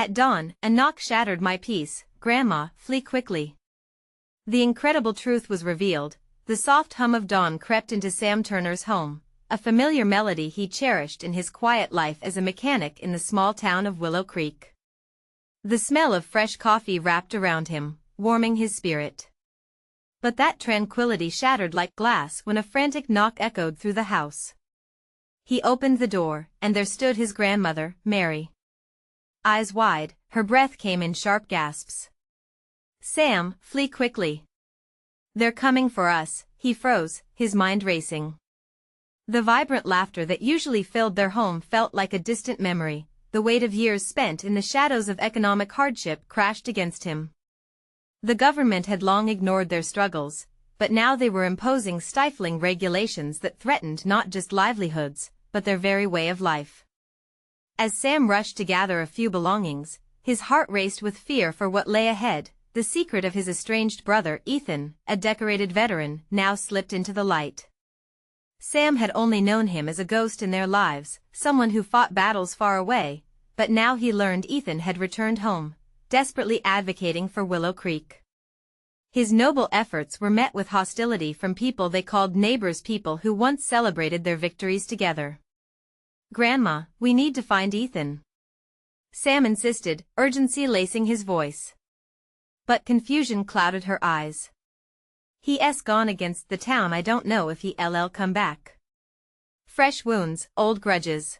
At dawn, a knock shattered my peace. Grandma, flee quickly. The incredible truth was revealed. The soft hum of dawn crept into Sam Turner's home, a familiar melody he cherished in his quiet life as a mechanic in the small town of Willow Creek. The smell of fresh coffee wrapped around him, warming his spirit. But that tranquility shattered like glass when a frantic knock echoed through the house. He opened the door, and there stood his grandmother, Mary. Eyes wide, her breath came in sharp gasps. Sam, flee quickly. They're coming for us. He froze, his mind racing. The vibrant laughter that usually filled their home felt like a distant memory. The weight of years spent in the shadows of economic hardship crashed against him. The government had long ignored their struggles, but now they were imposing stifling regulations that threatened not just livelihoods, but their very way of life. As Sam rushed to gather a few belongings, his heart raced with fear for what lay ahead. The secret of his estranged brother Ethan, a decorated veteran, now slipped into the light. Sam had only known him as a ghost in their lives, someone who fought battles far away, but now he learned Ethan had returned home, desperately advocating for Willow Creek. His noble efforts were met with hostility from people they called neighbors, people who once celebrated their victories together. Grandma, we need to find Ethan. Sam insisted, urgency lacing his voice. But confusion clouded her eyes. He's gone against the town. I don't know if he'll come back. Fresh wounds, old grudges.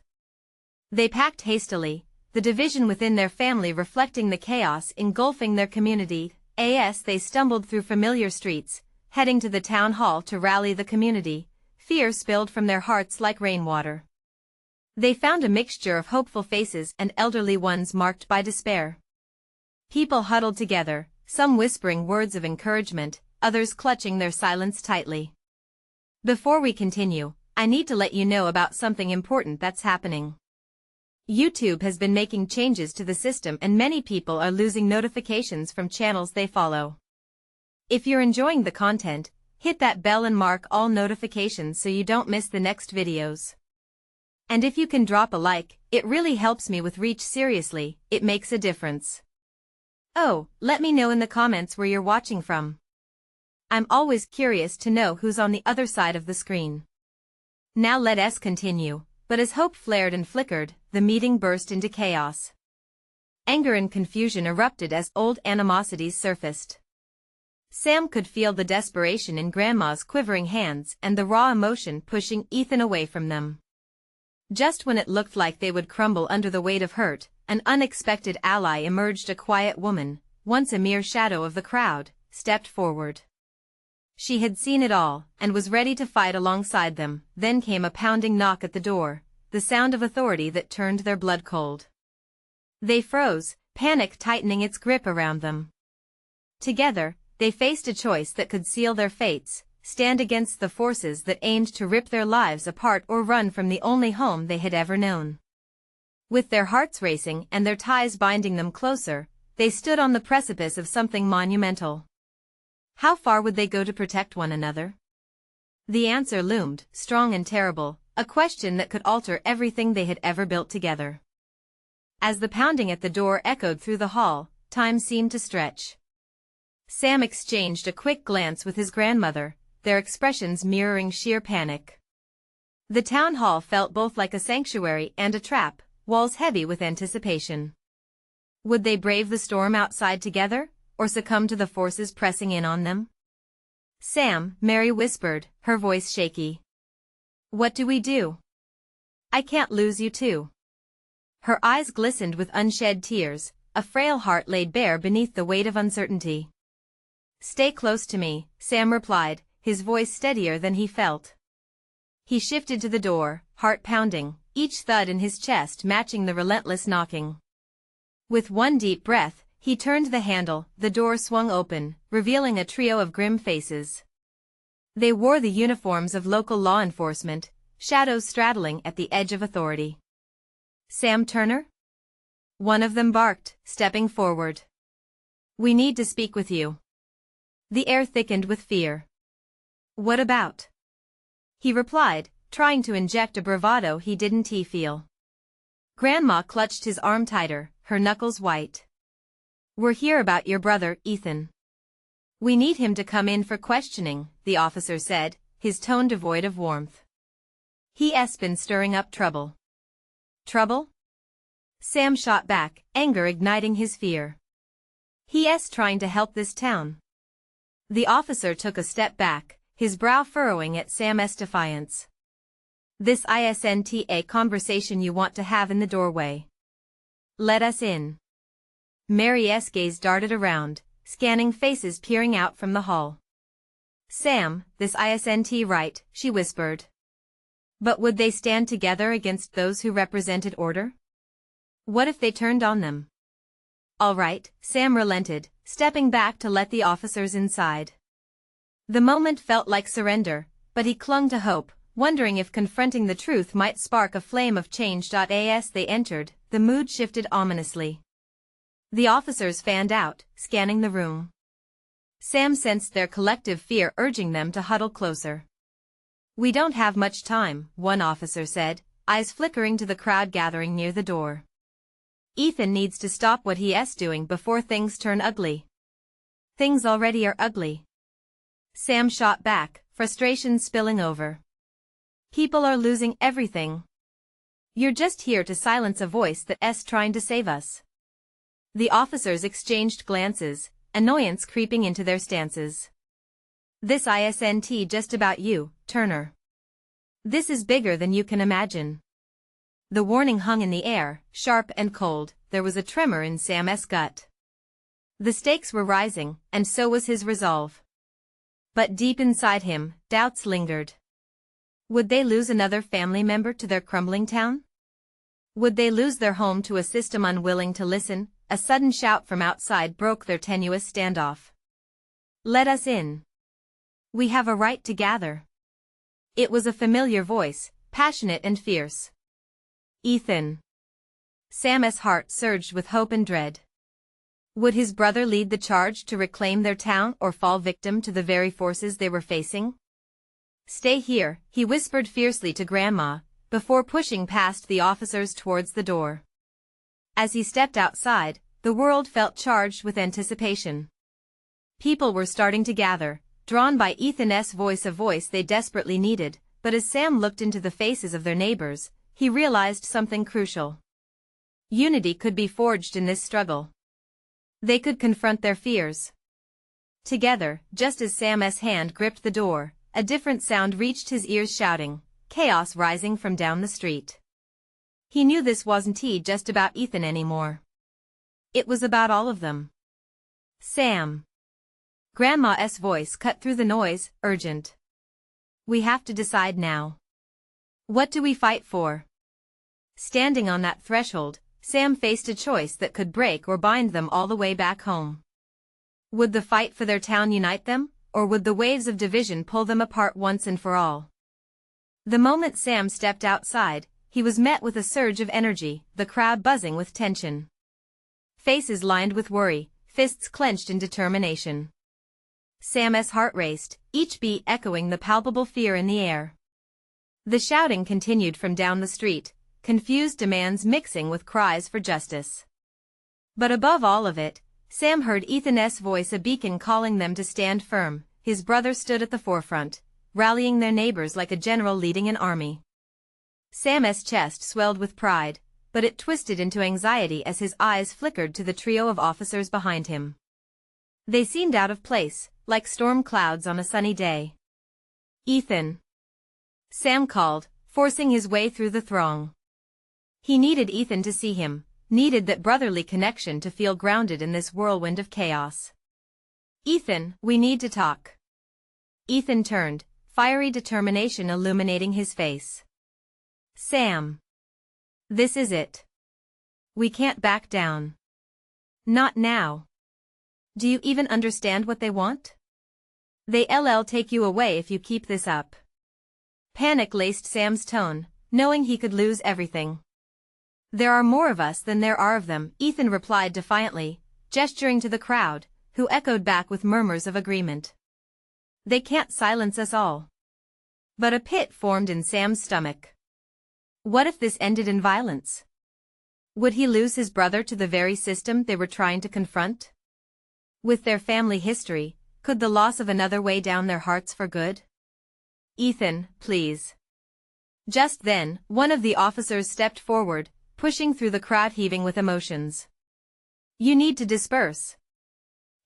They packed hastily, the division within their family reflecting the chaos engulfing their community. As they stumbled through familiar streets, heading to the town hall to rally the community, fear spilled from their hearts like rainwater. They found a mixture of hopeful faces and elderly ones marked by despair. People huddled together, some whispering words of encouragement, others clutching their silence tightly. Before we continue, I need to let you know about something important that's happening. YouTube has been making changes to the system and many people are losing notifications from channels they follow. If you're enjoying the content, hit that bell and mark all notifications so you don't miss the next videos. And if you can drop a like, it really helps me with reach. Seriously, it makes a difference. Oh, let me know in the comments where you're watching from. I'm always curious to know who's on the other side of the screen. Now let us continue, but as hope flared and flickered, the meeting burst into chaos. Anger and confusion erupted as old animosities surfaced. Sam could feel the desperation in Grandma's quivering hands and the raw emotion pushing Ethan away from them. Just when it looked like they would crumble under the weight of hurt, an unexpected ally emerged. A quiet woman, once a mere shadow of the crowd, stepped forward. She had seen it all, and was ready to fight alongside them. Then came a pounding knock at the door, the sound of authority that turned their blood cold. They froze, panic tightening its grip around them. Together, they faced a choice that could seal their fates: stand against the forces that aimed to rip their lives apart or run from the only home they had ever known. With their hearts racing and their ties binding them closer, they stood on the precipice of something monumental. How far would they go to protect one another? The answer loomed, strong and terrible, a question that could alter everything they had ever built together. As the pounding at the door echoed through the hall, time seemed to stretch. Sam exchanged a quick glance with his grandmother, their expressions mirroring sheer panic. The town hall felt both like a sanctuary and a trap, walls heavy with anticipation. Would they brave the storm outside together, or succumb to the forces pressing in on them? Sam, Mary whispered, her voice shaky. What do we do? I can't lose you too. Her eyes glistened with unshed tears, a frail heart laid bare beneath the weight of uncertainty. Stay close to me, Sam replied, his voice steadier than he felt. He shifted to the door, heart pounding, each thud in his chest matching the relentless knocking. With one deep breath, he turned the handle, the door swung open, revealing a trio of grim faces. They wore the uniforms of local law enforcement, shadows straddling at the edge of authority. Sam Turner? One of them barked, stepping forward. We need to speak with you. The air thickened with fear. What about? He replied, trying to inject a bravado he didn't feel. Grandma clutched his arm tighter, her knuckles white. "We're here about your brother, Ethan. We need him to come in for questioning," the officer said, his tone devoid of warmth. "He's been stirring up trouble." "Trouble?" Sam shot back, anger igniting his fear. "He's trying to help this town." The officer took a step back, his brow furrowing at Sam's defiance. "This isn't a conversation you want to have in the doorway. Let us in." Mary's gaze darted around, scanning faces peering out from the hall. "Sam, this isn't right," she whispered. But would they stand together against those who represented order? What if they turned on them? "All right," Sam relented, stepping back to let the officers inside. The moment felt like surrender, but he clung to hope, wondering if confronting the truth might spark a flame of change. As they entered, the mood shifted ominously. The officers fanned out, scanning the room. Sam sensed their collective fear urging them to huddle closer. "We don't have much time," one officer said, eyes flickering to the crowd gathering near the door. "Ethan needs to stop what he's doing before things turn ugly." "Things already are ugly." Sam shot back, frustration spilling over. "People are losing everything. You're just here to silence a voice that's trying to save us." The officers exchanged glances, annoyance creeping into their stances. "This isn't just about you, Turner. This is bigger than you can imagine." The warning hung in the air, sharp and cold. There was a tremor in Sam's gut. The stakes were rising, and so was his resolve. But deep inside him, doubts lingered. Would they lose another family member to their crumbling town? Would they lose their home to a system unwilling to listen? A sudden shout from outside broke their tenuous standoff. "Let us in. We have a right to gather." It was a familiar voice, passionate and fierce. "Ethan." Sam's heart surged with hope and dread. Would his brother lead the charge to reclaim their town or fall victim to the very forces they were facing? "Stay here," he whispered fiercely to Grandma, before pushing past the officers towards the door. As he stepped outside, the world felt charged with anticipation. People were starting to gather, drawn by Ethan's voice, a voice they desperately needed, but as Sam looked into the faces of their neighbors, he realized something crucial. Unity could be forged in this struggle. They could confront their fears. Together, just as Sam's hand gripped the door, a different sound reached his ears, shouting, chaos rising from down the street. He knew this wasn't just about Ethan anymore. It was about all of them. "Sam." Grandma's voice cut through the noise, urgent. "We have to decide now. What do we fight for?" Standing on that threshold, Sam faced a choice that could break or bind them all the way back home. Would the fight for their town unite them, or would the waves of division pull them apart once and for all? The moment Sam stepped outside, he was met with a surge of energy, the crowd buzzing with tension. Faces lined with worry, fists clenched in determination. Sam's heart raced, each beat echoing the palpable fear in the air. The shouting continued from down the street, confused demands mixing with cries for justice. But above all of it, Sam heard Ethan's voice, a beacon calling them to stand firm. His brother stood at the forefront, rallying their neighbors like a general leading an army. Sam's chest swelled with pride, but it twisted into anxiety as his eyes flickered to the trio of officers behind him. They seemed out of place, like storm clouds on a sunny day. "Ethan," Sam called, forcing his way through the throng. He needed Ethan to see him, needed that brotherly connection to feel grounded in this whirlwind of chaos. "Ethan, we need to talk." Ethan turned, fiery determination illuminating his face. "Sam. This is it. We can't back down. Not now. Do you even understand what they want? They'll take you away if you keep this up." Panic laced Sam's tone, knowing he could lose everything. "There are more of us than there are of them," Ethan replied defiantly, gesturing to the crowd, who echoed back with murmurs of agreement. "They can't silence us all." But a pit formed in Sam's stomach. What if this ended in violence? Would he lose his brother to the very system they were trying to confront? With their family history, could the loss of another weigh down their hearts for good? Ethan, please. Just then, one of the officers stepped forward, pushing through the crowd heaving with emotions. You need to disperse.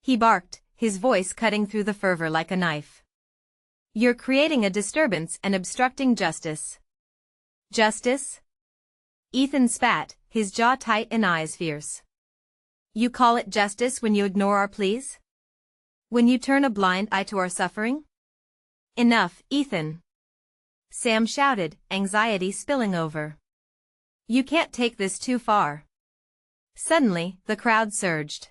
He barked, his voice cutting through the fervor like a knife. You're creating a disturbance and obstructing justice. Justice? Ethan spat, his jaw tight and eyes fierce. You call it justice when you ignore our pleas? When you turn a blind eye to our suffering? Enough, Ethan. Sam shouted, anxiety spilling over. You can't take this too far. Suddenly, the crowd surged.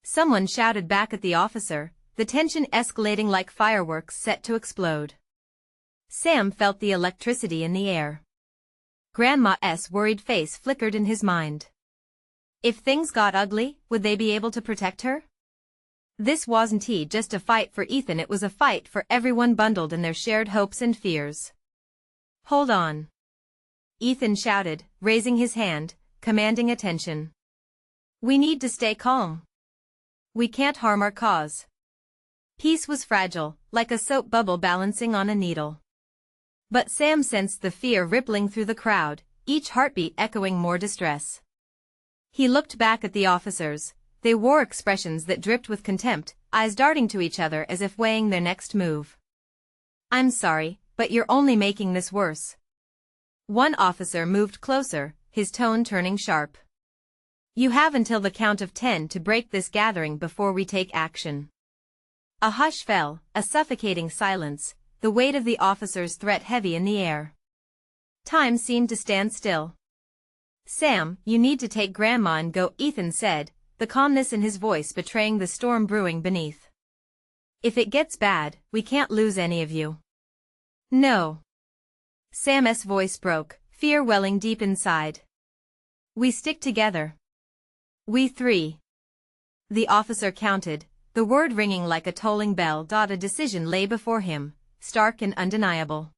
Someone shouted back at the officer, the tension escalating like fireworks set to explode. Sam felt the electricity in the air. Grandma's worried face flickered in his mind. If things got ugly, would they be able to protect her? This wasn't just a fight for Ethan, it was a fight for everyone bundled in their shared hopes and fears. Hold on. Ethan shouted, raising his hand, commanding attention. We need to stay calm. We can't harm our cause. Peace was fragile, like a soap bubble balancing on a needle. But Sam sensed the fear rippling through the crowd, each heartbeat echoing more distress. He looked back at the officers. They wore expressions that dripped with contempt, eyes darting to each other as if weighing their next move. I'm sorry, but you're only making this worse. One officer moved closer, his tone turning sharp. You have until the count of 10 to break this gathering before we take action. A hush fell, a suffocating silence, the weight of the officer's threat heavy in the air. Time seemed to stand still. Sam, you need to take Grandma and go, Ethan said, the calmness in his voice betraying the storm brewing beneath. If it gets bad, we can't lose any of you. No. Sam's voice broke, fear welling deep inside. We stick together. We three. The officer counted, the word ringing like a tolling bell. A decision lay before him, stark and undeniable.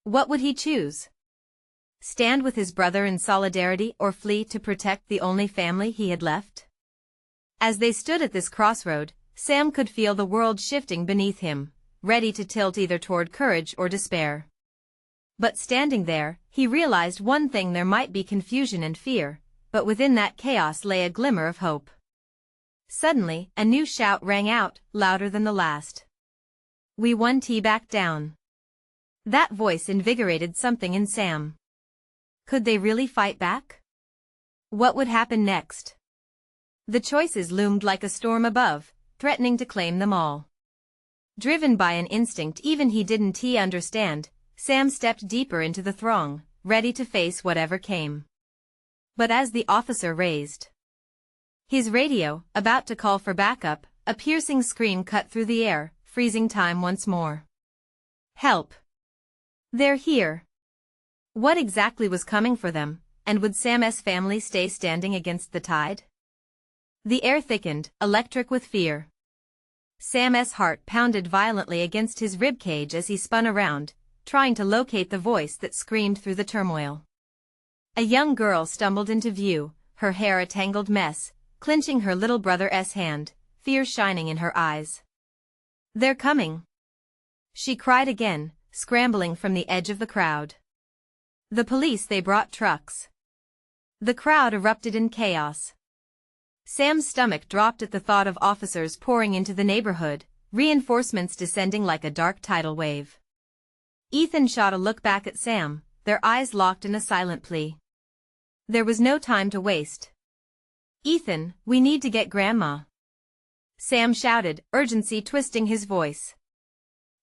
What would he choose? Stand with his brother in solidarity or flee to protect the only family he had left? As they stood at this crossroad, Sam could feel the world shifting beneath him, ready to tilt either toward courage or despair. But standing there, he realized one thing: there might be confusion and fear, but within that chaos lay a glimmer of hope. Suddenly, a new shout rang out, louder than the last. We won, back down. That voice invigorated something in Sam. Could they really fight back? What would happen next? The choices loomed like a storm above, threatening to claim them all. Driven by an instinct even he didn't understand, Sam stepped deeper into the throng, ready to face whatever came. But as the officer raised his radio, about to call for backup, a piercing scream cut through the air, freezing time once more. Help! They're here! What exactly was coming for them, and would Sam's family stay standing against the tide? The air thickened, electric with fear. Sam's heart pounded violently against his ribcage as he spun around, trying to locate the voice that screamed through the turmoil. A young girl stumbled into view, her hair a tangled mess, clenching her little brother's hand, fear shining in her eyes. They're coming! She cried again, scrambling from the edge of the crowd. The police, they brought trucks. The crowd erupted in chaos. Sam's stomach dropped at the thought of officers pouring into the neighborhood, reinforcements descending like a dark tidal wave. Ethan shot a look back at Sam, their eyes locked in a silent plea. There was no time to waste. Ethan, we need to get Grandma. Sam shouted, urgency twisting his voice.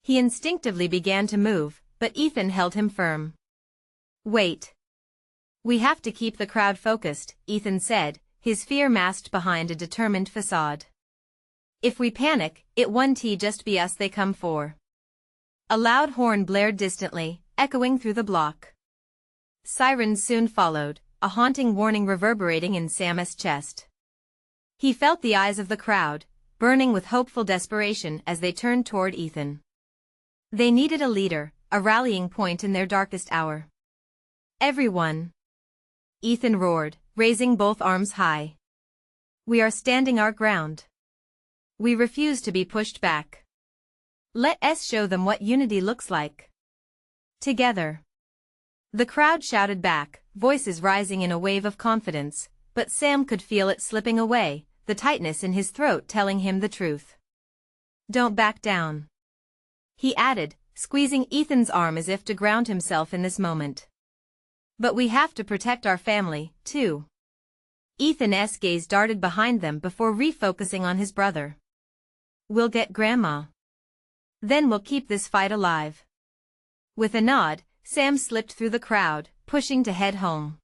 He instinctively began to move, but Ethan held him firm. Wait. We have to keep the crowd focused, Ethan said, his fear masked behind a determined facade. If we panic, it won't just be us they come for. A loud horn blared distantly, echoing through the block. Sirens soon followed, a haunting warning reverberating in Sam's chest. He felt the eyes of the crowd, burning with hopeful desperation as they turned toward Ethan. They needed a leader, a rallying point in their darkest hour. Everyone. Ethan roared, raising both arms high. We are standing our ground. We refuse to be pushed back. Let us show them what unity looks like. Together. The crowd shouted back, voices rising in a wave of confidence, but Sam could feel it slipping away, the tightness in his throat telling him the truth. Don't back down. He added, squeezing Ethan's arm as if to ground himself in this moment. But we have to protect our family, too. Ethan's gaze darted behind them before refocusing on his brother. We'll get Grandma. Then we'll keep this fight alive. With a nod, Sam slipped through the crowd, pushing to head home.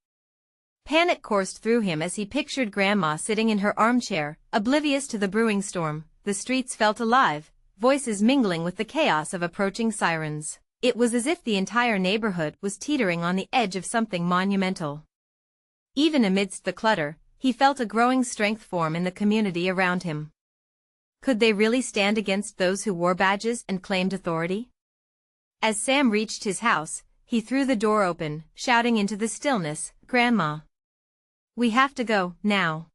Panic coursed through him as he pictured Grandma sitting in her armchair, oblivious to the brewing storm. The streets felt alive, voices mingling with the chaos of approaching sirens. It was as if the entire neighborhood was teetering on the edge of something monumental. Even amidst the clutter, he felt a growing strength form in the community around him. Could they really stand against those who wore badges and claimed authority? As Sam reached his house, he threw the door open, shouting into the stillness, "Grandma! We have to go, now."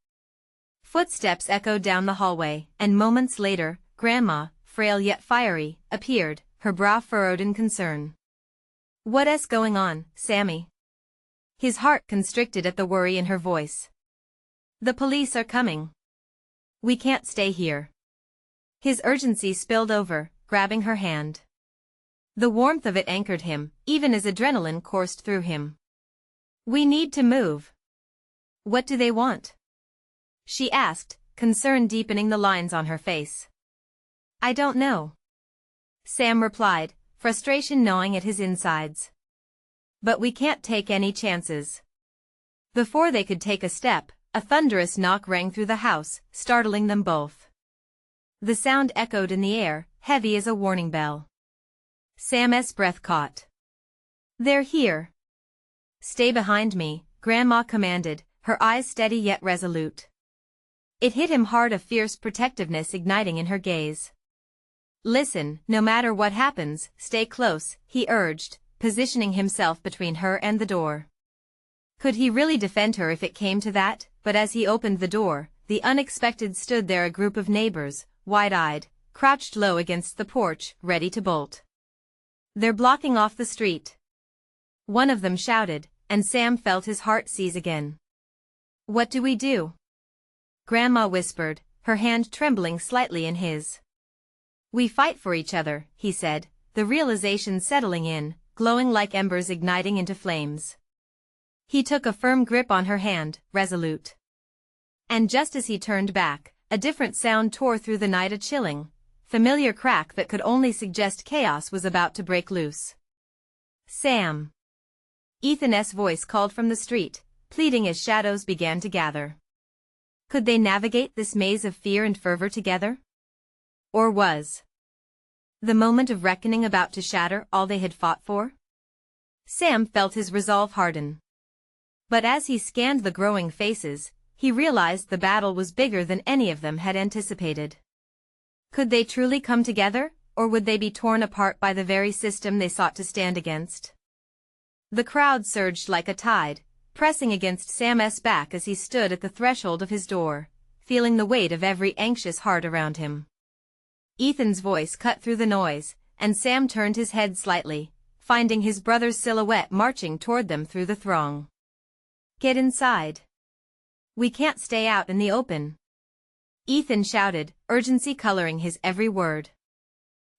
Footsteps echoed down the hallway, and moments later, Grandma, frail yet fiery, appeared, her brow furrowed in concern. "What's going on, Sammy?" His heart constricted at the worry in her voice. "The police are coming. We can't stay here." His urgency spilled over, grabbing her hand. The warmth of it anchored him, even as adrenaline coursed through him. "We need to move." "What do they want?" she asked, concern deepening the lines on her face. "I don't know," Sam replied, frustration gnawing at his insides. "But we can't take any chances." Before they could take a step, a thunderous knock rang through the house, startling them both. The sound echoed in the air, heavy as a warning bell. Sam's breath caught. "They're here." "Stay behind me," Grandma commanded, her eyes steady yet resolute. It hit him hard, a fierce protectiveness igniting in her gaze. "Listen, no matter what happens, stay close," he urged, positioning himself between her and the door. Could he really defend her if it came to that? But as he opened the door, the unexpected stood there, a group of neighbors, wide-eyed, crouched low against the porch, ready to bolt. "They're blocking off the street," one of them shouted, and Sam felt his heart seize again. "What do we do?" Grandma whispered, her hand trembling slightly in his. "We fight for each other," he said, the realization settling in, glowing like embers igniting into flames. He took a firm grip on her hand, resolute. And just as he turned back, a different sound tore through the night, a chilling, familiar crack that could only suggest chaos was about to break loose. "Sam!" Ethan's voice called from the street, pleading as shadows began to gather. Could they navigate this maze of fear and fervor together? Or was the moment of reckoning about to shatter all they had fought for? Sam felt his resolve harden. But as he scanned the growing faces, he realized the battle was bigger than any of them had anticipated. Could they truly come together, or would they be torn apart by the very system they sought to stand against? The crowd surged like a tide, pressing against Sam's back as he stood at the threshold of his door, feeling the weight of every anxious heart around him. Ethan's voice cut through the noise, and Sam turned his head slightly, finding his brother's silhouette marching toward them through the throng. "Get inside. We can't stay out in the open," Ethan shouted, urgency coloring his every word.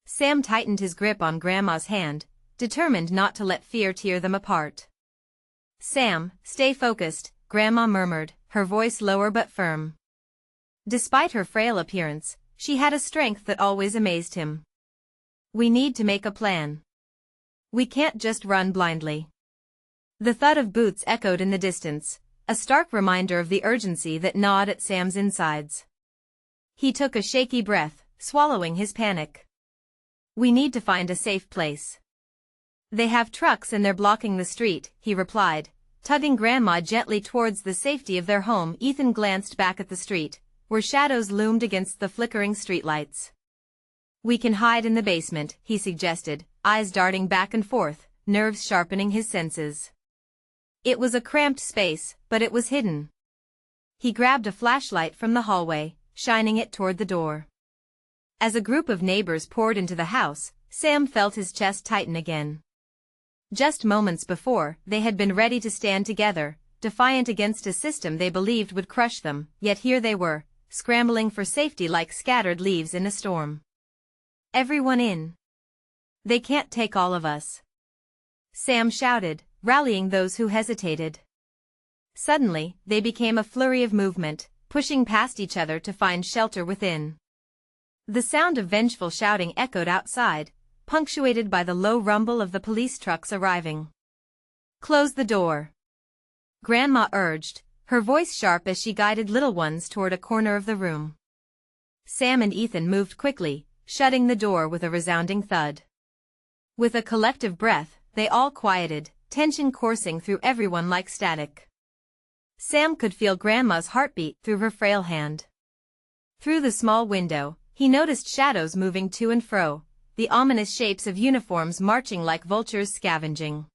Sam tightened his grip on Grandma's hand, determined not to let fear tear them apart. "Sam, stay focused," Grandma murmured, her voice lower but firm. Despite her frail appearance, she had a strength that always amazed him. "We need to make a plan. We can't just run blindly." The thud of boots echoed in the distance, a stark reminder of the urgency that gnawed at Sam's insides. He took a shaky breath, swallowing his panic. "We need to find a safe place." "They have trucks and they're blocking the street," he replied, tugging Grandma gently towards the safety of their home. Ethan glanced back at the street, where shadows loomed against the flickering streetlights. "We can hide in the basement," he suggested, eyes darting back and forth, nerves sharpening his senses. It was a cramped space, but it was hidden. He grabbed a flashlight from the hallway, shining it toward the door. As a group of neighbors poured into the house, Sam felt his chest tighten again. Just moments before, they had been ready to stand together, defiant against a system they believed would crush them, yet here they were, scrambling for safety like scattered leaves in a storm. "Everyone in. They can't take all of us," Sam shouted, rallying those who hesitated. Suddenly, they became a flurry of movement, pushing past each other to find shelter within. The sound of vengeful shouting echoed outside, punctuated by the low rumble of the police trucks arriving. "Close the door," Grandma urged, her voice sharp as she guided little ones toward a corner of the room. Sam and Ethan moved quickly, shutting the door with a resounding thud. With a collective breath, they all quieted, tension coursing through everyone like static. Sam could feel Grandma's heartbeat through her frail hand. Through the small window, he noticed shadows moving to and fro, the ominous shapes of uniforms marching like vultures scavenging.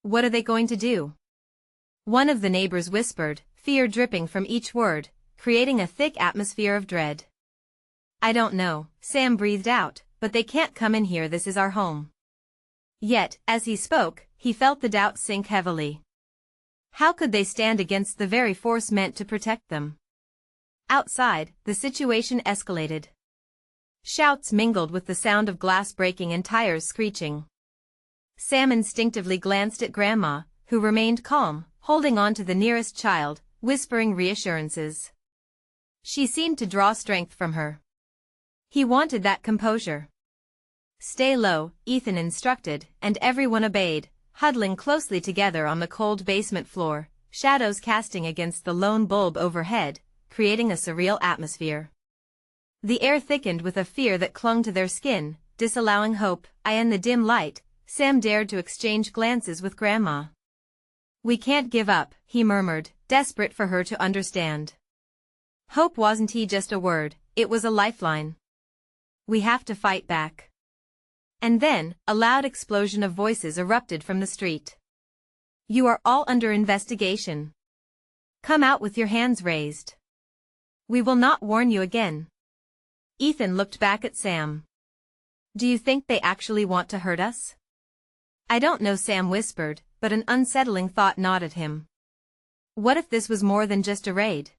"What are they going to do?" one of the neighbors whispered, fear dripping from each word, creating a thick atmosphere of dread. "I don't know," Sam breathed out, "but they can't come in here. This is our home." Yet, as he spoke, he felt the doubt sink heavily. How could they stand against the very force meant to protect them? Outside, the situation escalated. Shouts mingled with the sound of glass breaking and tires screeching. Sam instinctively glanced at Grandma, who remained calm, holding on to the nearest child, whispering reassurances. She seemed to draw strength from her. He wanted that composure. "Stay low," Ethan instructed, and everyone obeyed, huddling closely together on the cold basement floor, shadows casting against the lone bulb overhead, creating a surreal atmosphere. The air thickened with a fear that clung to their skin, disallowing hope. In the dim light, Sam dared to exchange glances with Grandma. "We can't give up," he murmured, desperate for her to understand. Hope wasn't just a word, it was a lifeline. "We have to fight back." And then, a loud explosion of voices erupted from the street. "You are all under investigation. Come out with your hands raised. We will not warn you again." Ethan looked back at Sam. "Do you think they actually want to hurt us?" "I don't know," Sam whispered, but an unsettling thought gnawed at him. What if this was more than just a raid?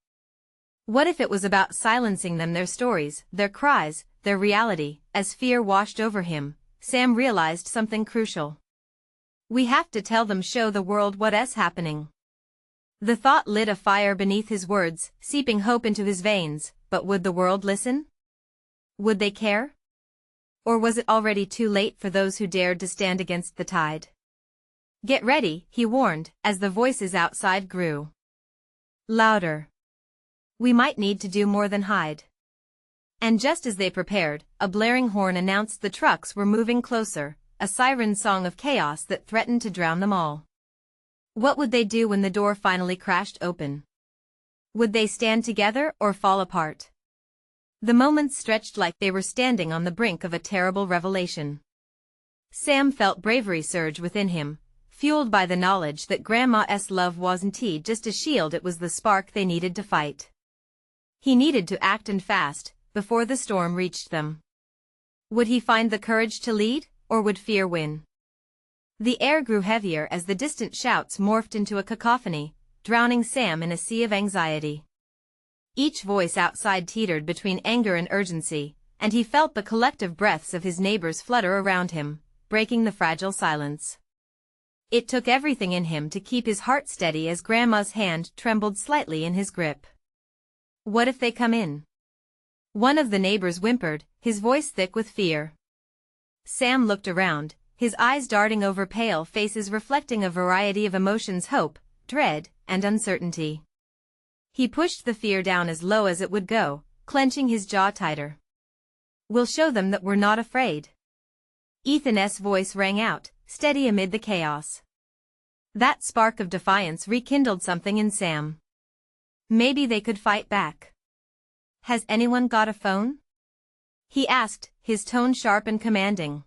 What if it was about silencing them, their stories, their cries, their reality? As fear washed over him, Sam realized something crucial. "We have to tell them, show the world what's happening." The thought lit a fire beneath his words, seeping hope into his veins, but would the world listen? Would they care? Or was it already too late for those who dared to stand against the tide? "Get ready," he warned, as the voices outside grew louder. "We might need to do more than hide." And just as they prepared, a blaring horn announced the trucks were moving closer, a siren song of chaos that threatened to drown them all. What would they do when the door finally crashed open? Would they stand together or fall apart? The moments stretched like they were standing on the brink of a terrible revelation. Sam felt bravery surge within him, fueled by the knowledge that Grandma's love wasn't just a shield, it was the spark they needed to fight. He needed to act, and fast, before the storm reached them. Would he find the courage to lead, or would fear win? The air grew heavier as the distant shouts morphed into a cacophony, drowning Sam in a sea of anxiety. Each voice outside teetered between anger and urgency, and he felt the collective breaths of his neighbors flutter around him, breaking the fragile silence. It took everything in him to keep his heart steady as Grandma's hand trembled slightly in his grip. "What if they come in?" one of the neighbors whimpered, his voice thick with fear. Sam looked around, his eyes darting over pale faces reflecting a variety of emotions: hope, dread, and uncertainty. He pushed the fear down as low as it would go, clenching his jaw tighter. "We'll show them that we're not afraid." Ethan's voice rang out, steady amid the chaos. That spark of defiance rekindled something in Sam. Maybe they could fight back. "Has anyone got a phone?" he asked, his tone sharp and commanding.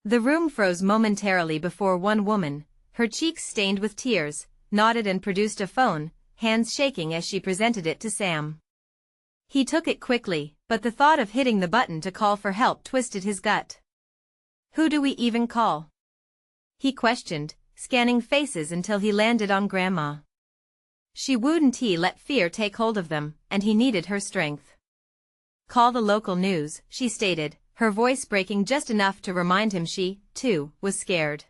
The room froze momentarily before one woman, her cheeks stained with tears, nodded and produced a phone, hands shaking as she presented it to Sam. He took it quickly, but the thought of hitting the button to call for help twisted his gut. "Who do we even call?" he questioned, scanning faces until he landed on Grandma. She wouldn't let fear take hold of them, and he needed her strength. "Call the local news," she stated, her voice breaking just enough to remind him she, too, was scared.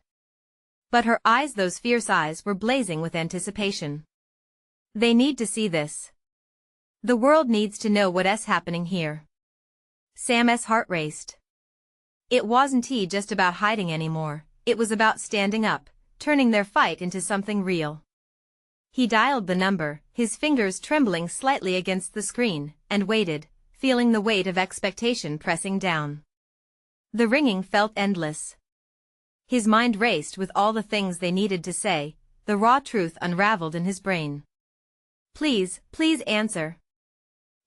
But her eyes, those fierce eyes, were blazing with anticipation. "They need to see this. The world needs to know what's happening here." Sam's heart raced. It wasn't just about hiding anymore, it was about standing up, turning their fight into something real. He dialed the number, his fingers trembling slightly against the screen, and waited, feeling the weight of expectation pressing down. The ringing felt endless. His mind raced with all the things they needed to say, the raw truth unraveled in his brain. "Please, please answer,"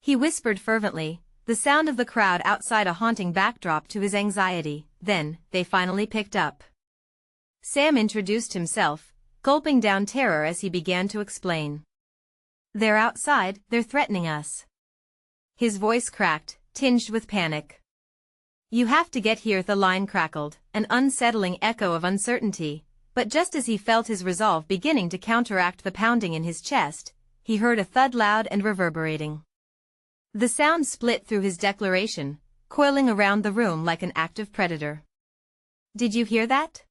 he whispered fervently, the sound of the crowd outside a haunting backdrop to his anxiety. Then, they finally picked up. Sam introduced himself, gulping down terror as he began to explain. "They're outside, they're threatening us." His voice cracked, tinged with panic. "You have to get here." The line crackled, an unsettling echo of uncertainty, but just as he felt his resolve beginning to counteract the pounding in his chest, he heard a thud, loud and reverberating. The sound split through his declaration, coiling around the room like an active predator. "Did you hear that?"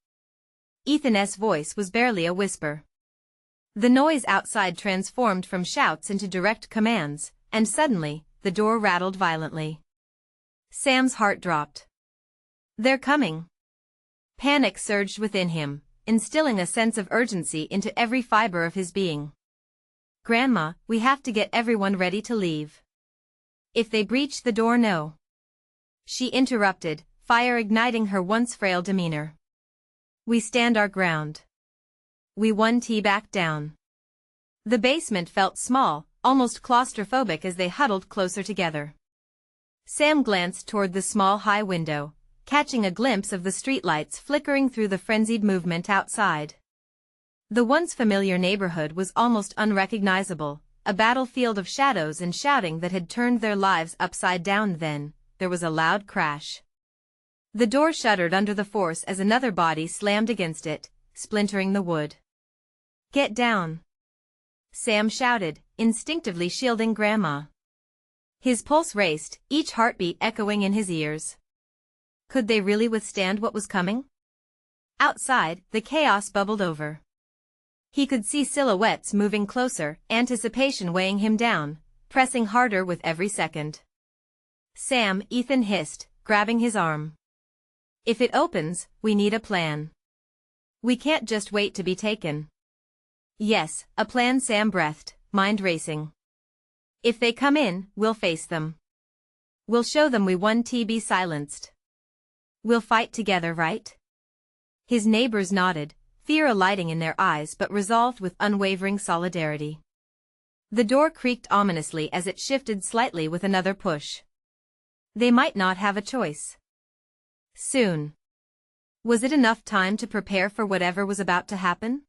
Ethan's voice was barely a whisper. The noise outside transformed from shouts into direct commands, and suddenly, the door rattled violently. Sam's heart dropped. "They're coming." Panic surged within him, instilling a sense of urgency into every fiber of his being. "Grandma, we have to get everyone ready to leave." "If they breach the door, no," she interrupted, fire igniting her once frail demeanor. "We stand our ground. We won't back down." The basement felt small, almost claustrophobic as they huddled closer together. Sam glanced toward the small high window, catching a glimpse of the streetlights flickering through the frenzied movement outside. The once familiar neighborhood was almost unrecognizable, a battlefield of shadows and shouting that had turned their lives upside down. Then, there was a loud crash. The door shuddered under the force as another body slammed against it, splintering the wood. "Get down!" Sam shouted, instinctively shielding Grandma. His pulse raced, each heartbeat echoing in his ears. Could they really withstand what was coming? Outside, the chaos bubbled over. He could see silhouettes moving closer, anticipation weighing him down, pressing harder with every second. "Sam," Ethan hissed, grabbing his arm. "If it opens, we need a plan. We can't just wait to be taken." "Yes, a plan," Sam breathed, mind racing. "If they come in, we'll face them. We'll show them we won't be silenced. We'll fight together, right?" His neighbors nodded, fear alighting in their eyes but resolved with unwavering solidarity. The door creaked ominously as it shifted slightly with another push. They might not have a choice. Soon. Was it enough time to prepare for whatever was about to happen?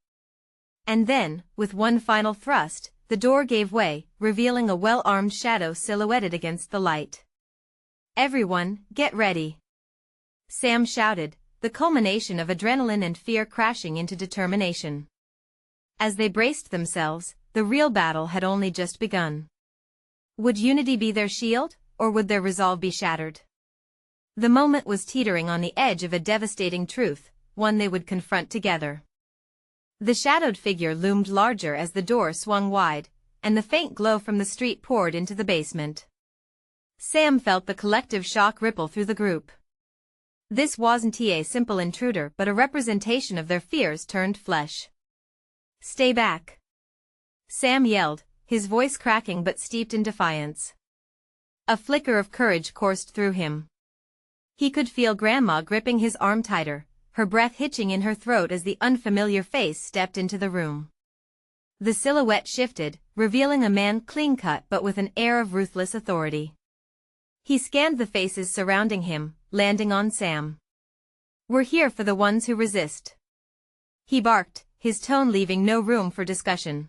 And then, with one final thrust, the door gave way, revealing a well-armed shadow silhouetted against the light. "Everyone, get ready!" Sam shouted, the culmination of adrenaline and fear crashing into determination. As they braced themselves, the real battle had only just begun. Would unity be their shield, or would their resolve be shattered? The moment was teetering on the edge of a devastating truth, one they would confront together. The shadowed figure loomed larger as the door swung wide, and the faint glow from the street poured into the basement. Sam felt the collective shock ripple through the group. This wasn't a simple intruder but a representation of their fears turned flesh. "Stay back!" Sam yelled, his voice cracking but steeped in defiance. A flicker of courage coursed through him. He could feel Grandma gripping his arm tighter, her breath hitching in her throat as the unfamiliar face stepped into the room. The silhouette shifted, revealing a man clean-cut but with an air of ruthless authority. He scanned the faces surrounding him, landing on Sam. "We're here for the ones who resist," he barked, his tone leaving no room for discussion.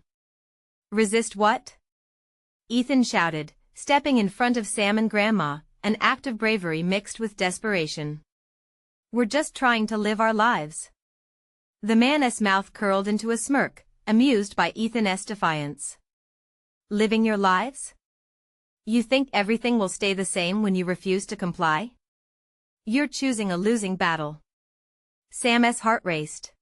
Resist what? Ethan shouted, stepping in front of Sam and Grandma, an act of bravery mixed with desperation. We're just trying to live our lives. The man's mouth curled into a smirk, amused by Ethan's defiance. Living your lives? You think everything will stay the same when you refuse to comply? You're choosing a losing battle. Sam's heart raced.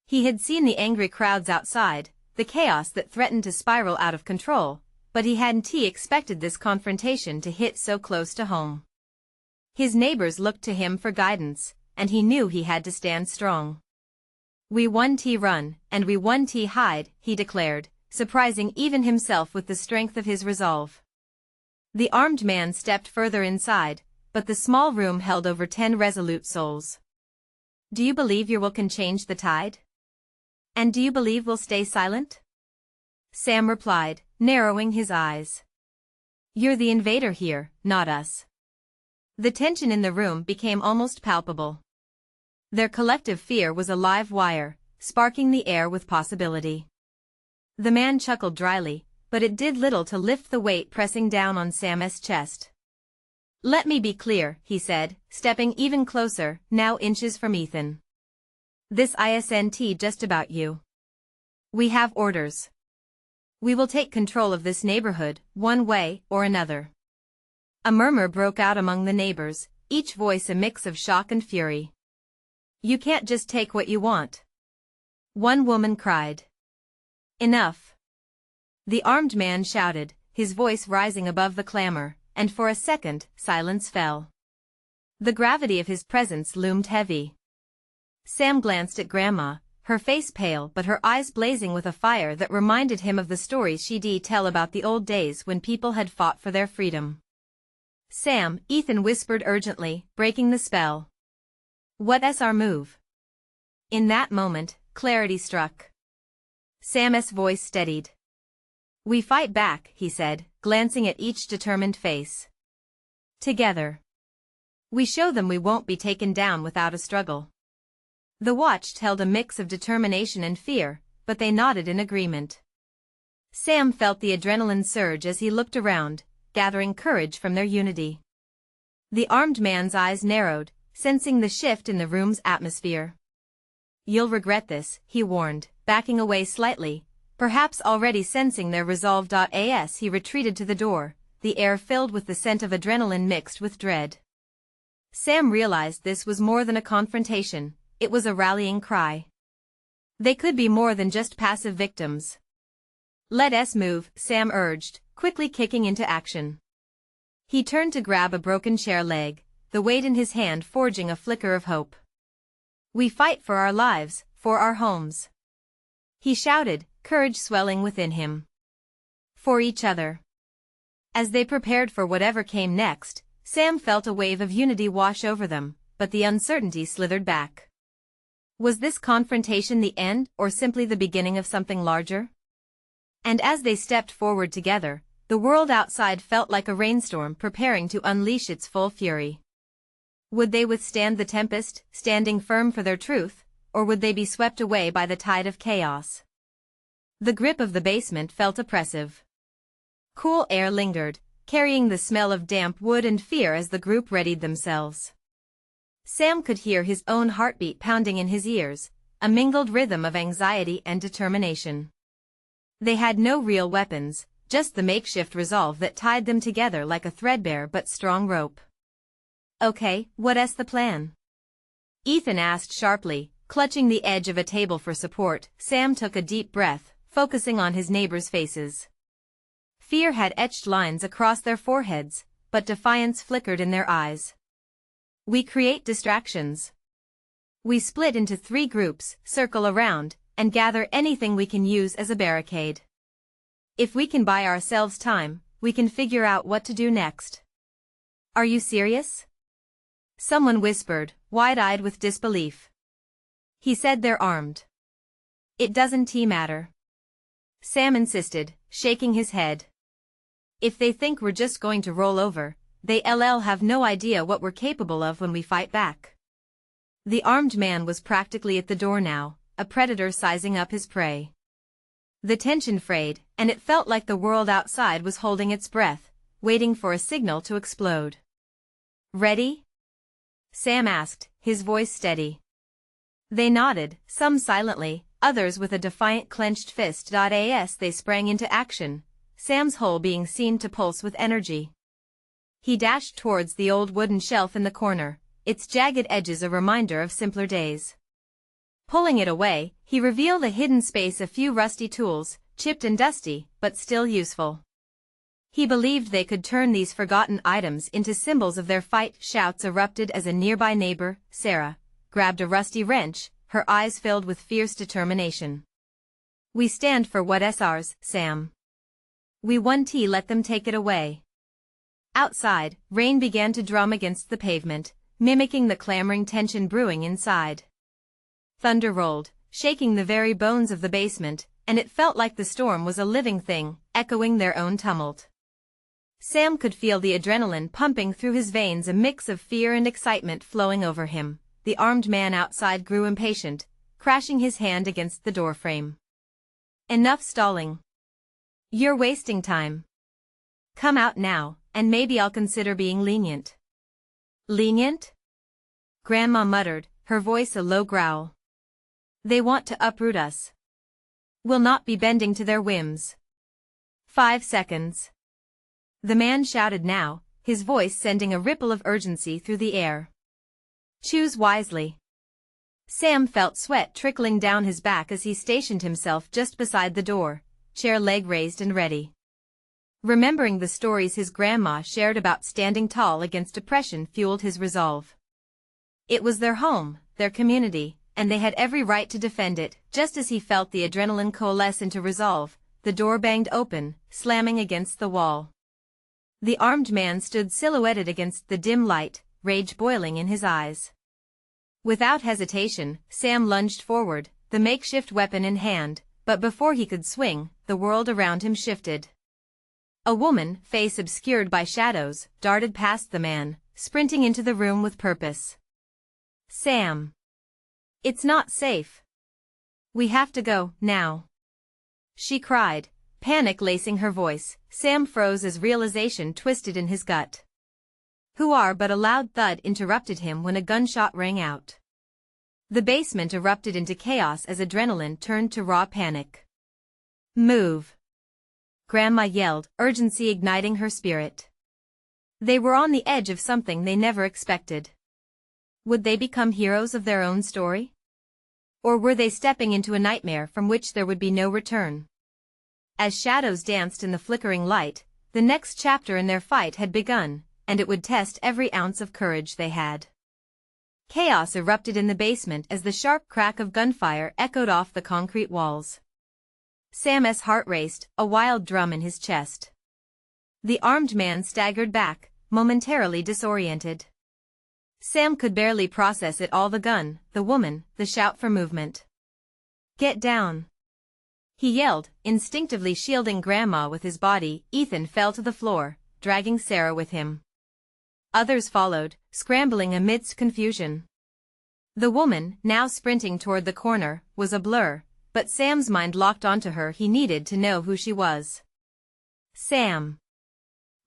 He had seen the angry crowds outside, the chaos that threatened to spiral out of control, but he hadn't expected this confrontation to hit so close to home. His neighbors looked to him for guidance, and he knew he had to stand strong. We won run, and we won hide, he declared, surprising even himself with the strength of his resolve. The armed man stepped further inside, but the small room held over 10 resolute souls. Do you believe your will can change the tide? And do you believe we'll stay silent? Sam replied, narrowing his eyes. You're the invader here, not us. The tension in the room became almost palpable. Their collective fear was a live wire, sparking the air with possibility. The man chuckled dryly, but it did little to lift the weight pressing down on Sam's chest. Let me be clear, he said, stepping even closer, now inches from Ethan. This isn't just about you. We have orders. We will take control of this neighborhood, one way or another. A murmur broke out among the neighbors, each voice a mix of shock and fury. You can't just take what you want. One woman cried. Enough. The armed man shouted, his voice rising above the clamor, and for a second, silence fell. The gravity of his presence loomed heavy. Sam glanced at Grandma, her face pale but her eyes blazing with a fire that reminded him of the stories she'd tell about the old days when people had fought for their freedom. Sam, Ethan whispered urgently, breaking the spell. What's our move? In that moment, clarity struck. Sam's voice steadied. We fight back, he said, glancing at each determined face. Together. We show them we won't be taken down without a struggle. The watched held a mix of determination and fear, but they nodded in agreement. Sam felt the adrenaline surge as he looked around, gathering courage from their unity. The armed man's eyes narrowed, sensing the shift in the room's atmosphere. You'll regret this, he warned, backing away slightly, perhaps already sensing their resolve. As he retreated to the door, the air filled with the scent of adrenaline mixed with dread. Sam realized this was more than a confrontation, it was a rallying cry. They could be more than just passive victims. Let's move, Sam urged, quickly kicking into action. He turned to grab a broken chair leg, the weight in his hand forging a flicker of hope. We fight for our lives, for our homes. He shouted, courage swelling within him. For each other. As they prepared for whatever came next, Sam felt a wave of unity wash over them, but the uncertainty slithered back. Was this confrontation the end or simply the beginning of something larger? And as they stepped forward together, the world outside felt like a rainstorm preparing to unleash its full fury. Would they withstand the tempest, standing firm for their truth, or would they be swept away by the tide of chaos? The grip of the basement felt oppressive. Cool air lingered, carrying the smell of damp wood and fear as the group readied themselves. Sam could hear his own heartbeat pounding in his ears, a mingled rhythm of anxiety and determination. They had no real weapons, just the makeshift resolve that tied them together like a threadbare but strong rope. Okay, what's the plan? Ethan asked sharply, clutching the edge of a table for support. Sam took a deep breath, focusing on his neighbors' faces. Fear had etched lines across their foreheads, but defiance flickered in their eyes. We create distractions. We split into 3 groups, circle around, and gather anything we can use as a barricade. If we can buy ourselves time, we can figure out what to do next. Are you serious? Someone whispered, wide-eyed with disbelief. He said they're armed. It doesn't matter. Sam insisted, shaking his head. If they think we're just going to roll over, they'll have no idea what we're capable of when we fight back. The armed man was practically at the door now, a predator sizing up his prey. The tension frayed, and it felt like the world outside was holding its breath, waiting for a signal to explode. "Ready?" Sam asked, his voice steady. They nodded, some silently, others with a defiant clenched fist. As they sprang into action, Sam's whole being seemed to pulse with energy. He dashed towards the old wooden shelf in the corner, its jagged edges a reminder of simpler days. Pulling it away, he revealed a hidden space, a few rusty tools, chipped and dusty, but still useful. He believed they could turn these forgotten items into symbols of their fight. Shouts erupted as a nearby neighbor, Sarah, grabbed a rusty wrench, her eyes filled with fierce determination. "We stand for what's ours, Sam. We won't let them take it away." Outside, rain began to drum against the pavement, mimicking the clamoring tension brewing inside. Thunder rolled, shaking the very bones of the basement, and it felt like the storm was a living thing, echoing their own tumult. Sam could feel the adrenaline pumping through his veins, a mix of fear and excitement flowing over him. The armed man outside grew impatient, crashing his hand against the doorframe. "Enough stalling. You're wasting time. Come out now, and maybe I'll consider being lenient." "Lenient?" Grandma muttered, her voice a low growl. "They want to uproot us. We'll not be bending to their whims." 5 seconds. The man shouted now, his voice sending a ripple of urgency through the air. "Choose wisely." Sam felt sweat trickling down his back as he stationed himself just beside the door, chair leg raised and ready. Remembering the stories his grandma shared about standing tall against oppression fueled his resolve. It was their home, their community, and they had every right to defend it. Just as he felt the adrenaline coalesce into resolve, the door banged open, slamming against the wall. The armed man stood silhouetted against the dim light, rage boiling in his eyes. Without hesitation, Sam lunged forward, the makeshift weapon in hand, but before he could swing, the world around him shifted. A woman, face obscured by shadows, darted past the man, sprinting into the room with purpose. "Sam. It's not safe. We have to go, now," she cried, panic lacing her voice. Sam froze as realization twisted in his gut. "Who are?" But a loud thud interrupted him when a gunshot rang out. The basement erupted into chaos as adrenaline turned to raw panic. "Move!" Grandma yelled, urgency igniting her spirit. They were on the edge of something they never expected. Would they become heroes of their own story? Or were they stepping into a nightmare from which there would be no return? As shadows danced in the flickering light, the next chapter in their fight had begun, and it would test every ounce of courage they had. Chaos erupted in the basement as the sharp crack of gunfire echoed off the concrete walls. Sam's heart raced, a wild drum in his chest. The armed man staggered back, momentarily disoriented. Sam could barely process it all: the gun, the woman, the shout for movement. "Get down!" he yelled, instinctively shielding Grandma with his body. Ethan fell to the floor, dragging Sarah with him. Others followed, scrambling amidst confusion. The woman, now sprinting toward the corner, was a blur, but Sam's mind locked onto her. He needed to know who she was. "Sam.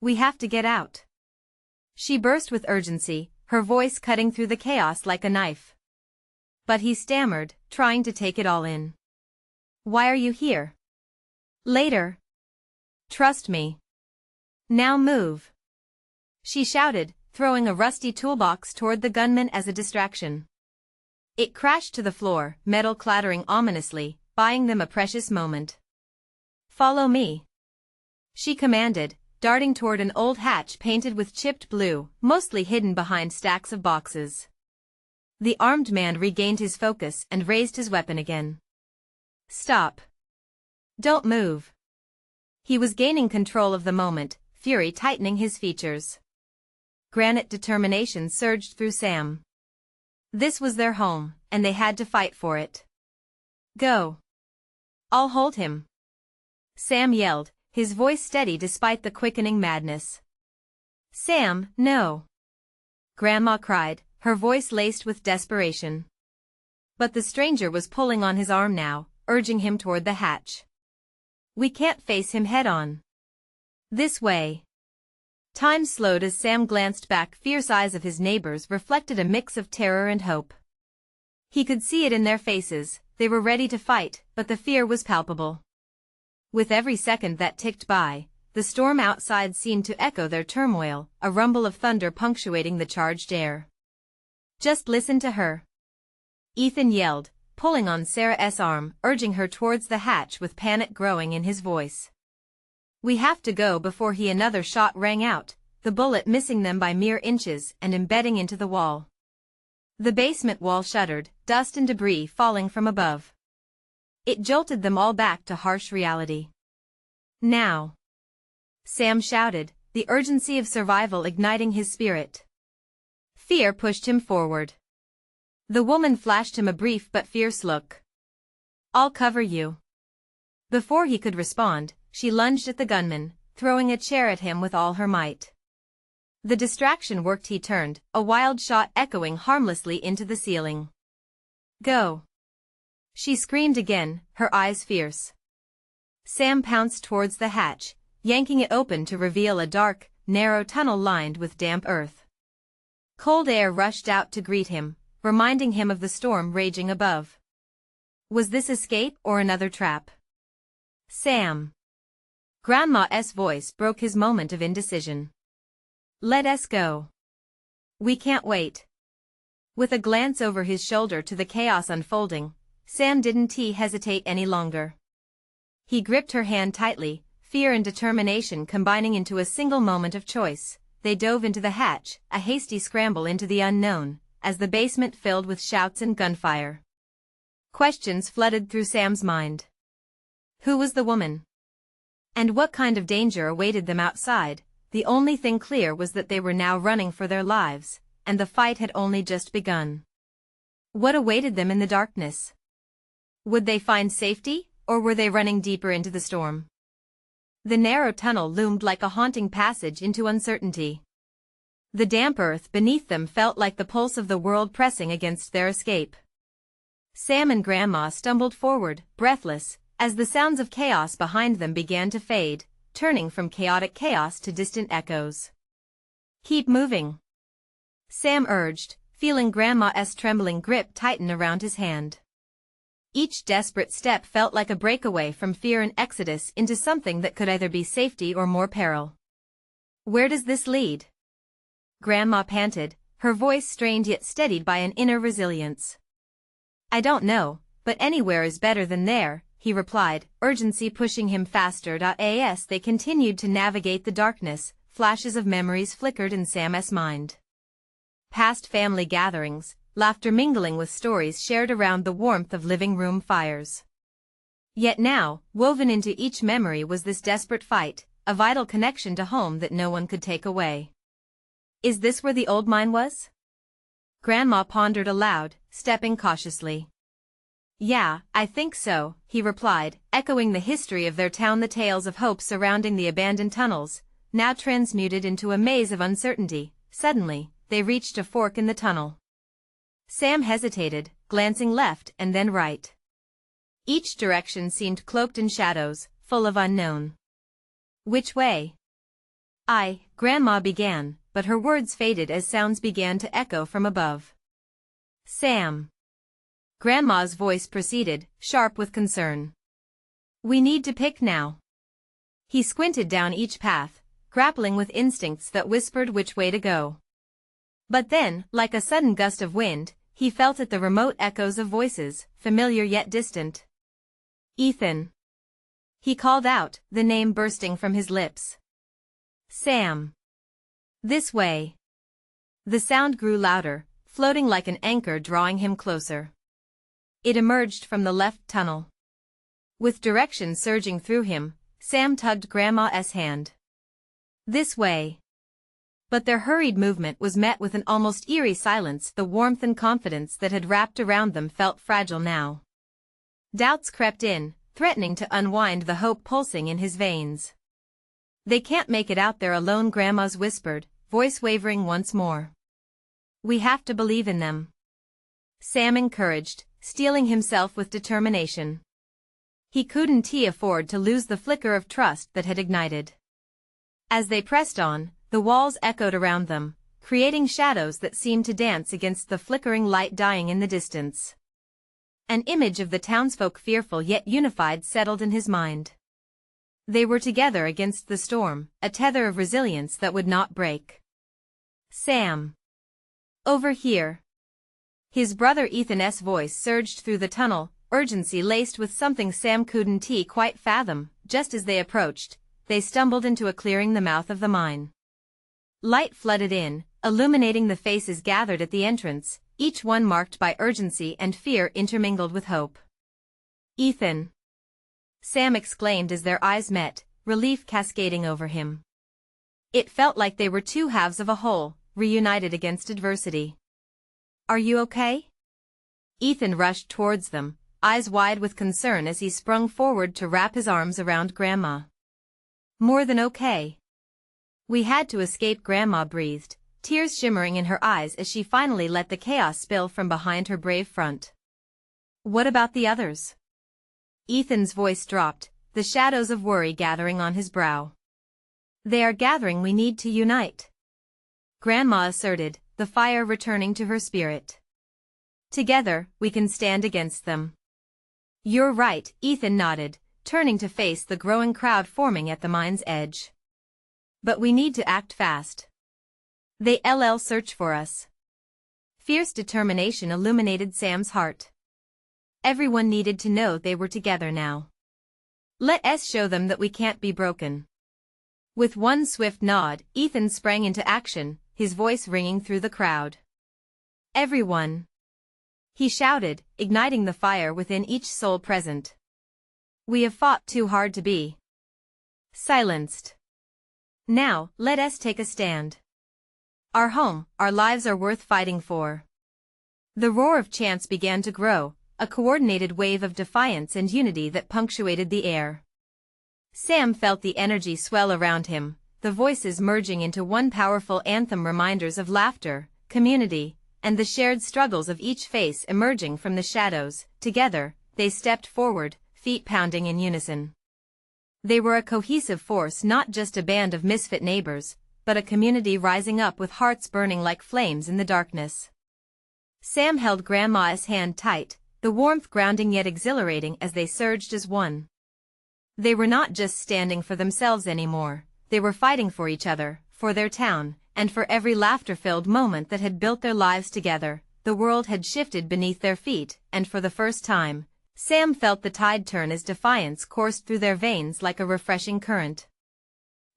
We have to get out." She burst with urgency, her voice cutting through the chaos like a knife. But he stammered, trying to take it all in. "Why are you here?" "Later. Trust me. Now move," she shouted, throwing a rusty toolbox toward the gunman as a distraction. It crashed to the floor, metal clattering ominously, buying them a precious moment. "Follow me," she commanded, darting toward an old hatch painted with chipped blue, mostly hidden behind stacks of boxes. The armed man regained his focus and raised his weapon again. "Stop. Don't move." He was gaining control of the moment, fury tightening his features. Granite determination surged through Sam. This was their home, and they had to fight for it. "Go. I'll hold him," Sam yelled, his voice steady despite the quickening madness. "Sam, no!" Grandma cried, her voice laced with desperation. But the stranger was pulling on his arm now, urging him toward the hatch. We can't face him head-on. This way. Time slowed as Sam glanced back. Fierce eyes of his neighbors reflected a mix of terror and hope. He could see it in their faces, they were ready to fight, but the fear was palpable. With every second that ticked by, the storm outside seemed to echo their turmoil, a rumble of thunder punctuating the charged air. Just listen to her. Ethan yelled, pulling on Sarah's arm, urging her towards the hatch with panic growing in his voice. We have to go before he. Another shot rang out, the bullet missing them by mere inches and embedding into the wall. The basement wall shuddered, dust and debris falling from above. It jolted them all back to harsh reality. Now! Sam shouted, the urgency of survival igniting his spirit. Fear pushed him forward. The woman flashed him a brief but fierce look. I'll cover you. Before he could respond, she lunged at the gunman, throwing a chair at him with all her might. The distraction worked. He turned, a wild shot echoing harmlessly into the ceiling. Go! She screamed again, her eyes fierce. Sam pounced towards the hatch, yanking it open to reveal a dark, narrow tunnel lined with damp earth. Cold air rushed out to greet him, reminding him of the storm raging above. Was this escape or another trap? Sam! Grandma's voice broke his moment of indecision. Let us go. We can't wait. With a glance over his shoulder to the chaos unfolding, Sam didn't hesitate any longer. He gripped her hand tightly, fear and determination combining into a single moment of choice. They dove into the hatch, a hasty scramble into the unknown, as the basement filled with shouts and gunfire. Questions flooded through Sam's mind. Who was the woman? And what kind of danger awaited them outside? The only thing clear was that they were now running for their lives, and the fight had only just begun. What awaited them in the darkness? Would they find safety, or were they running deeper into the storm? The narrow tunnel loomed like a haunting passage into uncertainty. The damp earth beneath them felt like the pulse of the world pressing against their escape. Sam and Grandma stumbled forward, breathless, as the sounds of chaos behind them began to fade, turning from chaotic chaos to distant echoes. Keep moving, Sam urged, feeling Grandma's trembling grip tighten around his hand. Each desperate step felt like a breakaway from fear and exodus into something that could either be safety or more peril. Where does this lead? Grandma panted, her voice strained yet steadied by an inner resilience. I don't know, but anywhere is better than there, he replied, urgency pushing him faster. As they continued to navigate the darkness, flashes of memories flickered in Sam's mind. Past family gatherings, laughter mingling with stories shared around the warmth of living room fires. Yet now, woven into each memory was this desperate fight, a vital connection to home that no one could take away. Is this where the old mine was? Grandma pondered aloud, stepping cautiously. Yeah, I think so, he replied, echoing the history of their town. The tales of hope surrounding the abandoned tunnels, now transmuted into a maze of uncertainty. Suddenly, they reached a fork in the tunnel. Sam hesitated, glancing left and then right. Each direction seemed cloaked in shadows, full of unknown. Which way? Grandma began, but her words faded as sounds began to echo from above. Sam. Grandma's voice proceeded, sharp with concern. We need to pick now. He squinted down each path, grappling with instincts that whispered which way to go. But then, like a sudden gust of wind, he felt at the remote echoes of voices, familiar yet distant. Ethan. He called out, the name bursting from his lips. Sam. This way. The sound grew louder, floating like an anchor drawing him closer. It emerged from the left tunnel. With direction surging through him, Sam tugged Grandma's hand. This way. But their hurried movement was met with an almost eerie silence. The warmth and confidence that had wrapped around them felt fragile now. Doubts crept in, threatening to unwind the hope pulsing in his veins. They can't make it out there alone, Grandma's whispered, voice wavering once more. We have to believe in them. Sam encouraged, steeling himself with determination. He couldn't afford to lose the flicker of trust that had ignited. As they pressed on, the walls echoed around them, creating shadows that seemed to dance against the flickering light dying in the distance. An image of the townsfolk, fearful yet unified, settled in his mind. They were together against the storm, a tether of resilience that would not break. "Sam. Over here." His brother Ethan's voice surged through the tunnel, urgency laced with something Sam couldn't quite fathom. Just as they approached, they stumbled into a clearing the mouth of the mine. Light flooded in, illuminating the faces gathered at the entrance, each one marked by urgency and fear intermingled with hope. "Ethan!" Sam exclaimed as their eyes met, relief cascading over him. It felt like they were two halves of a whole, reunited against adversity. "Are you okay?" Ethan rushed towards them, eyes wide with concern as he sprung forward to wrap his arms around Grandma. "More than okay. We had to escape," Grandma breathed, tears shimmering in her eyes as she finally let the chaos spill from behind her brave front. "What about the others?" Ethan's voice dropped, the shadows of worry gathering on his brow. "They are gathering. We need to unite," Grandma asserted, the fire returning to her spirit. "Together, we can stand against them." "You're right," Ethan nodded, turning to face the growing crowd forming at the mine's edge. "But we need to act fast. They'll search for us." Fierce determination illuminated Sam's heart. Everyone needed to know they were together now. "Let's show them that we can't be broken." With one swift nod, Ethan sprang into action, his voice ringing through the crowd. "Everyone!" he shouted, igniting the fire within each soul present. "We have fought too hard to be silenced. Now, let us take a stand. Our home, our lives are worth fighting for." The roar of chants began to grow, a coordinated wave of defiance and unity that punctuated the air. Sam felt the energy swell around him, the voices merging into one powerful anthem, reminders of laughter, community, and the shared struggles of each face emerging from the shadows. Together, they stepped forward, feet pounding in unison. They were a cohesive force, not just a band of misfit neighbors, but a community rising up with hearts burning like flames in the darkness. Sam held Grandma's hand tight, the warmth grounding yet exhilarating as they surged as one. They were not just standing for themselves anymore, they were fighting for each other, for their town, and for every laughter-filled moment that had built their lives together. The world had shifted beneath their feet, and for the first time, Sam felt the tide turn as defiance coursed through their veins like a refreshing current.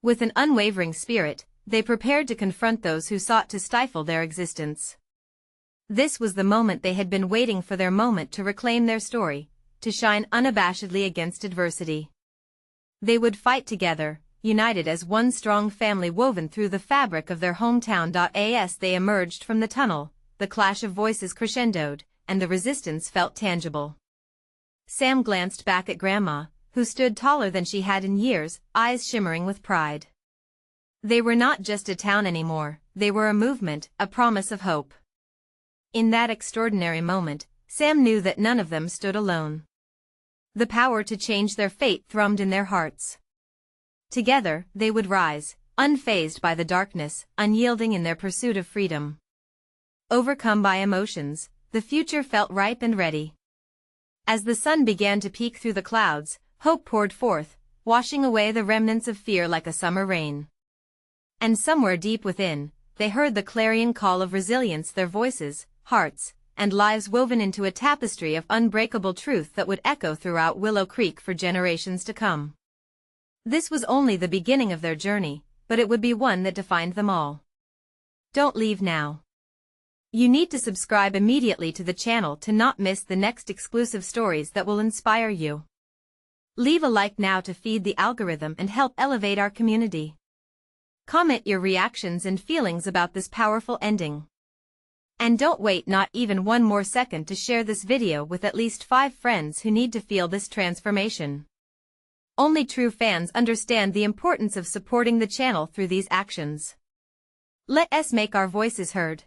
With an unwavering spirit, they prepared to confront those who sought to stifle their existence. This was the moment they had been waiting for, their moment to reclaim their story, to shine unabashedly against adversity. They would fight together, united as one strong family woven through the fabric of their hometown. As they emerged from the tunnel, the clash of voices crescendoed, and the resistance felt tangible. Sam glanced back at Grandma, who stood taller than she had in years, eyes shimmering with pride. They were not just a town anymore, they were a movement, a promise of hope. In that extraordinary moment, Sam knew that none of them stood alone. The power to change their fate thrummed in their hearts. Together, they would rise, unfazed by the darkness, unyielding in their pursuit of freedom. Overcome by emotions, the future felt ripe and ready. As the sun began to peek through the clouds, hope poured forth, washing away the remnants of fear like a summer rain. And somewhere deep within, they heard the clarion call of resilience, their voices, hearts, and lives woven into a tapestry of unbreakable truth that would echo throughout Willow Creek for generations to come. This was only the beginning of their journey, but it would be one that defined them all. Don't leave now. You need to subscribe immediately to the channel to not miss the next exclusive stories that will inspire you. Leave a like now to feed the algorithm and help elevate our community. Comment your reactions and feelings about this powerful ending. And don't wait not even one more second to share this video with at least 5 friends who need to feel this transformation. Only true fans understand the importance of supporting the channel through these actions. Let us make our voices heard.